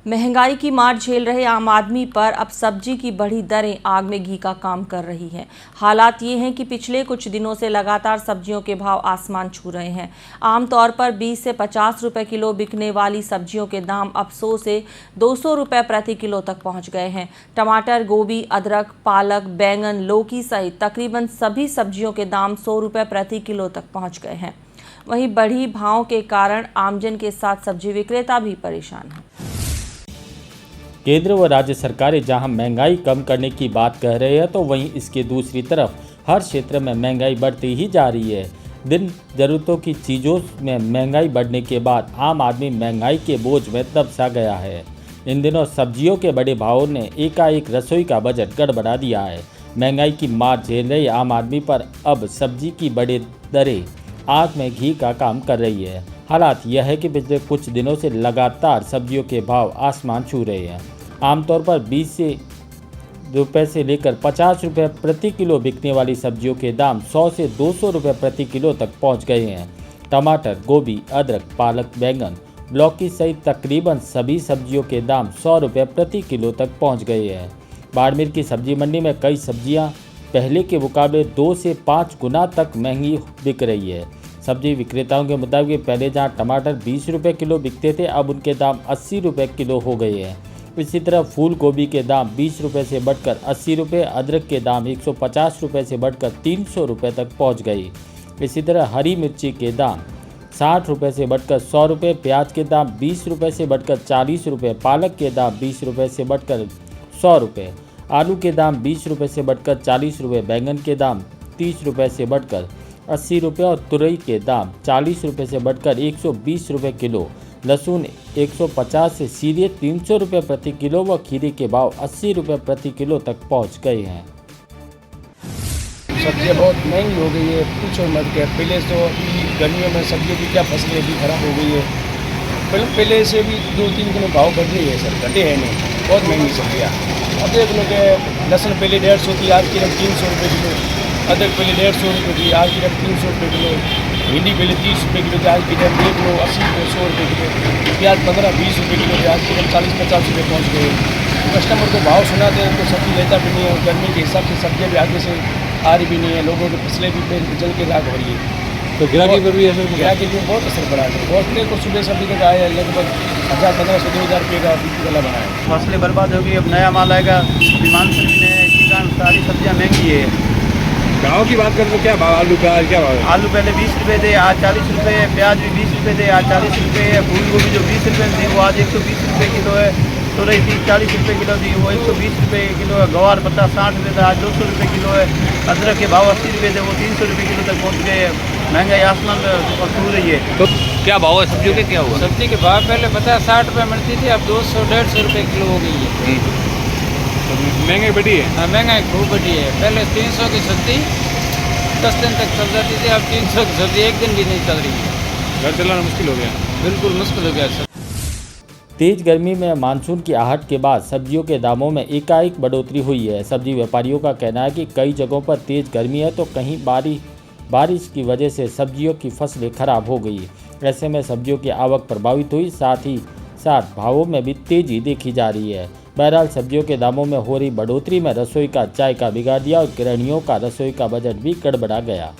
महंगाई की मार झेल रहे आम आदमी पर अब सब्जी की बढ़ी दरें आग में घी का काम कर रही हैं। हालात ये हैं कि पिछले कुछ दिनों से लगातार सब्जियों के भाव आसमान छू रहे हैं। आमतौर पर 20 से 50 रुपए किलो बिकने वाली सब्जियों के दाम अब 100 से 200 रुपए प्रति किलो तक पहुंच गए हैं। टमाटर, गोभी, अदरक, पालक, बैंगन, लौकी सहित तकरीबन सभी सब्जियों के दाम 100 रुपए प्रति किलो तक पहुँच गए हैं। वहीं बढ़ी भाव के कारण आमजन के साथ सब्जी विक्रेता भी परेशान हैं। केंद्र व राज्य सरकारें जहां महंगाई कम करने की बात कह रहे हैं, तो वहीं इसके दूसरी तरफ हर क्षेत्र में महंगाई बढ़ती ही जा रही है। दिन जरूरतों की चीज़ों में महंगाई बढ़ने के बाद आम आदमी महंगाई के बोझ में दब सा गया है। इन दिनों सब्जियों के बड़े भावों ने एकाएक रसोई का बजट गड़बड़ा दिया है। महंगाई की मार झेल रहे आम आदमी पर अब सब्जी की बड़ी दरें आग में घी का काम कर रही है। हालात यह है कि पिछले कुछ दिनों से लगातार सब्जियों के भाव आसमान छू रहे हैं। आमतौर पर 20 रुपये से लेकर 50 रुपये प्रति किलो बिकने वाली सब्जियों के दाम 100 से 200 रुपये प्रति किलो तक पहुंच गए हैं। टमाटर, गोभी, अदरक, पालक, बैंगन, लौकी सहित तकरीबन सभी सब्जियों के दाम 100 रुपये प्रति किलो तक पहुंच गए हैं। बाड़मेर की सब्जी मंडी में कई सब्जियां पहले के मुकाबले 2 से 5 गुना तक महंगी बिक रही है। सब्जी विक्रेताओं के मुताबिक पहले जहां टमाटर 20 रुपये किलो बिकते थे, अब उनके दाम 80 रुपये किलो हो गए हैं। इसी तरह फूल गोभी के दाम 20 रुपये से बढ़कर 80 रुपये, अदरक के दाम 150 रुपये से बढ़कर 300 रुपये तक पहुंच गई। इसी तरह हरी मिर्ची के दाम 60 रुपये से बढ़कर 100 रुपये, प्याज के दाम 20 रुपये से बढ़कर 40 रुपये, पालक के दाम 20 रुपये से बढ़कर 100 रुपये, आलू के दाम 20 रुपये से बढ़कर 40 रुपये, बैंगन के दाम 30 रुपये से बढ़कर 80 रुपये और तुरई के दाम 40 रुपये से बढ़कर 120 रुपये किलो, लहसुन 150 से सीधे 300 रुपये प्रति किलो व खीरे के भाव 80 रुपये प्रति किलो तक पहुंच गए हैं। सब्जियाँ बहुत महंगी हो गई है, पूछो मत क्या। पहले तो गर्मियों में सब्जियों की क्या फसलें भी खराब हो गई है। पहले से भी 2-3 किलो भाव बढ़ रही है सर, घटे हैं नहीं, बहुत महंगी सब्जियाँ। अब देख लो कि लहसुन पहले 150 थी, आज की रकम 300 रुपये किलो। अदरक पहले 150 रुपये थी, आज की रकम 300 रुपये किलो। भिंडी पहले 30 रुपये किलो थी, आज की रकम देख लो 80 रुपये 100 रुपये किलो। प्याज 15-20 रुपये किलो थी, आज की रकम 40-50 रुपये पहुँच गए। कस्टमर को भाव सुनाते हैं तो सब्जी लेता भी नहीं है। गर्मी के हिसाब से सब्जियाँ भी आगे से आ रही भी नहीं है, लोगों की फसलें भी जल के राख हो रही है। तो ग्राहकी पर भी असर, ग्राहकी पर बहुत असर पड़ा है। बहुत देर को सुबह से अभी तक आया है, लगभग 1500-2000 रुपये का गला बना है। फसलें बर्बाद हो गई, अब नया माल आएगा। विमान ने इसी कारण सारी सब्जियाँ महंगी है। भाव की बात करें तो क्या भाव आलू का क्या भाव है? आलू पहले 20 रुपये थे, आज 40 रुपये। प्याज भी 20 रुपये थे, आज 40 रुपये। फूल गोभी जो 20 रुपये थी वो आज 120 रुपये किलो है। तुरई थी 40 रुपये किलो थी, वो 120 रुपये किलो है। गवार 50-60 रुपये था, आज 200 रुपये किलो है। अदरक के भाव 80 रुपये थे, वो 300 रुपये किलो तक पहुँच गए। महंगाई आसमान पर छू रही है। तो क्या भाव है सब्जियों के, क्या हुआ? सब्जी के भाव पहले 50-60 रुपये मिलती थी, अब 200-150 रुपये किलो हो गई है। तो महंगाई बढ़ी है। हाँ, महंगाई खूब बढ़ी है। पहले 300 की सब्जी 10 दिन तक चल जाती थी, अब 300 की सब्जी एक दिन भी नहीं चल रही है। घर चलाना मुश्किल हो गया। बिल्कुल मुश्किल हो गया सर। तेज गर्मी में मानसून की आहट के बाद सब्जियों के दामों में एकाएक बढ़ोतरी हुई है। सब्जी व्यापारियों का कहना है कि कई जगहों पर तेज गर्मी है तो कहीं बारिश की वजह से सब्जियों की फसलें खराब हो गई। ऐसे में सब्जियों की आवक प्रभावित हुई, साथ ही साथ भावों में भी तेजी देखी जा रही है। बहरहाल सब्जियों के दामों में हो रही बढ़ोतरी में रसोई का जायका बिगाड़ दिया और गृहिणियों का रसोई का बजट भी गड़बड़ा गया।